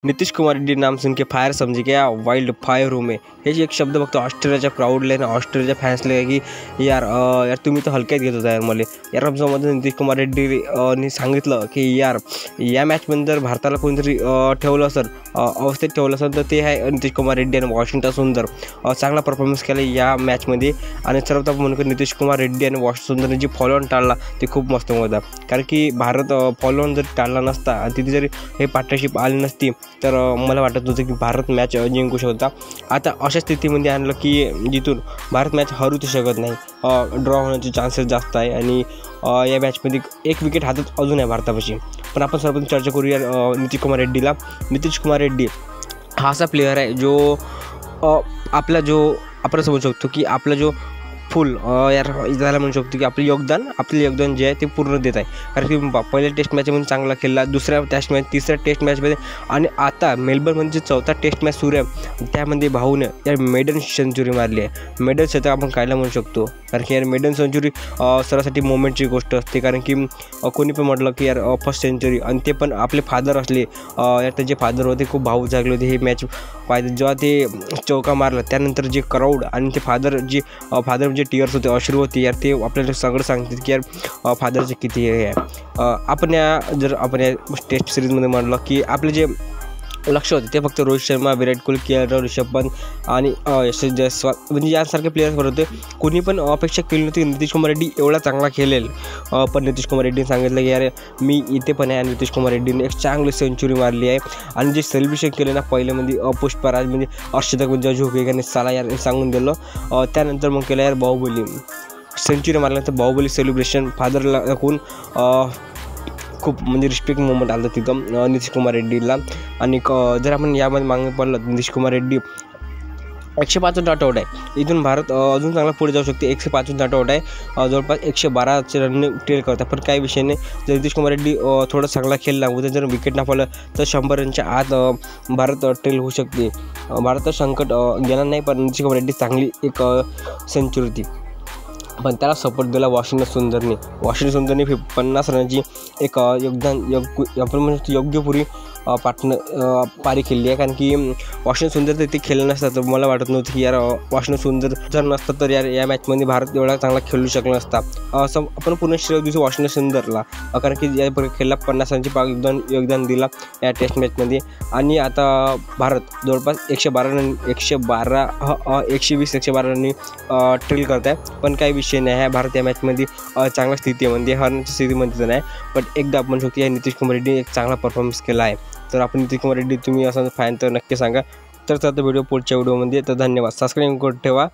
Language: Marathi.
नीतीश कुमार रेड्डी नाम सुन के फायर समझ गया वाइल्ड फायर हूँ मैं। हे जे एक शब्द फक्त ऑस्ट्रेलियाच्या क्राऊडला ना ऑस्ट्रेलियाच्या फॅन्सला की यार तुम्ही तर हलक्यात घेत होता यार मला यार रमजानमध्ये नीतीश कुमार रेड्डी नी सांगितलं की यार या मॅचमध्ये जर भारताला कोणतरी ठेवलं असेल अवस्थेत ठेवलं असेल तर ते आहे नीतीश कुमार रेड्डी आणि वॉशिंग्टन सुंदर चांगला परफॉर्मन्स केला या मॅचमध्ये। आणि सर्वात आपण म्हणू नीतीश कुमार रेड्डी आणि वॉशिंग्टन सुंदरने जी फॉलोऑन टाळला ते खूप मस्त होता, कारण की भारत फॉलोऑन जर टाळला नसता आणि तिथे जरी हे पार्टनरशिप आली नसती तर मला वाटत होतं की भारत मॅच जिंकू शकता। आता अशा स्थितीमध्ये आणलं की जिथून भारत मॅच हरूच शकत नाही, ड्रॉ होण्याचे चान्सेस जास्त आहे आणि या मॅचमध्ये एक विकेट हातात अजून आहे भारतापाशी। पण आपण सर्वप्रथम चर्चा करूया नीतीश कुमार रेड्डीला। नीतीश कुमार रेड्डी हा असा प्लेयर आहे जो आपला जो आपण समजू शकतो की आपला जो फुल यार त्याला म्हणू शकतो की आपले योगदान जे आहे ते पूर्ण देत आहे, कारण की पहिल्या टेस्ट मॅचमध्ये चांगला खेळला, दुसऱ्या टेस्ट मॅच, तिसऱ्या टेस्ट मॅचमध्ये आणि आता मेलबर्नमध्ये चौथा टेस्ट मॅच सुरू आहे त्यामध्ये भाऊनं यार मेडन सेंचुरी मारली आहे। मेडन शतक आपण कायला म्हणू शकतो, कारण की यार मेडन सेंचुरी सर्वांसाठी मोमेंटची गोष्ट असते, कारण की कोणी पण म्हटलं की यार फर्स्ट सेंचुरी आणि ते पण आपले फादर असले यार त्याचे फादर होते खूप भावूक जागले होते हे मॅच पाहिजे जेव्हा ते चौका मारला त्यानंतर जे क्राऊड आणि ते फादर जे टीयर्स होते अश्रू होते यार ते आपल्याला सगळं सांगतात की यार फादरचे किती हे आहे। आपण या टेस्ट सिरीजमध्ये म्हटलं की आपले जे लक्ष होते ते फक्त रोहित शर्मा, विराट कोहली, के ऋषभ पंत आणि यशस्वी जयस्वाल म्हणजे यासारखे प्लेयर्सवर होते। कोणी पण अपेक्षा केली नव्हती नितीश कुमार रेड्डी एवढा चांगला खेळेल, पण नितीश कुमार रेड्डीने सांगितलं की यार मी इथे पण आहे आणि नितीश कुमार रेड्डीने एक चांगली सेंचुरी मारली आहे आणि जे सेलिब्रेशन केलं ना पहिल्यामध्ये पुष्पराज म्हणजे अर्षदक म्हणजे झोकेगाने साला यार सांगून दिलं, त्यानंतर मग केलं यार बाहुबली सेंचुरी मारल्यानंतर बाहुबली सेलिब्रेशन फादरला दाखवून खूप म्हणजे रिस्पेक्ट मोमेंट आलं तिथं नितीश कुमार रेड्डीला। आणि जर आपण यामध्ये मागे पडलं नितीश कुमार रेड्डी 105 नॉट आउट आहे, इथून भारत अजून चांगला पुढे जाऊ शकते। 105 नॉट आउट आहे, जवळपास 112 रनने ट्रेल करतात, पण काही विषय नाही। जर नितीश कुमार रेड्डी थोडा चांगला खेळला उद्या जर विकेट ना पडलं तर 100 रनच्या आत भारत ट्रेल होऊ शकते। भारतात संकट गेला नाही, पण नितीश कुमार रेड्डी चांगली एक सेंचुरी होती, पण त्याला सपोर्ट दिला वॉशिंग्टन सुंदरने 50 रनाची एक आपण म्हणतो योग्यपुरी पारी खेळली आहे, कारण की वॉशिंग्टन सुंदर तर ते खेळलं नसतं तर मला वाटत नव्हतं की यार वॉशिंग्टन सुंदर जर नसतं तर यार या मॅचमध्ये भारत एवढा चांगला खेळू शकला नसता। असं आपण पुन्हा श्रेय दिवशी वॉशिंग्टन सुंदरला, कारण की या खेळला 50 रनची योगदान दिला या टेस्ट मॅचमध्ये। आणि आता भारत जवळपास 120-112 रननी ट्रेल करत आहे, पण काही विषय नाही आहे। भारत या मॅचमध्ये चांगल्या स्थितीमध्ये हरण्याच्या स्थितीमध्ये तर नाही, पण एकदा आपण शकतो या नितीश कुमार रेड्डी एक चांगला परफॉर्मन्स केला आहे। तर आपण नितीश कुमार रेड्डी तुम्ही असं फॅन तर नक्की सांगा। तर व्हिडिओ पुढच्या व्हिडिओमध्ये तर धन्यवाद, सबस्क्राईब करून ठेवा।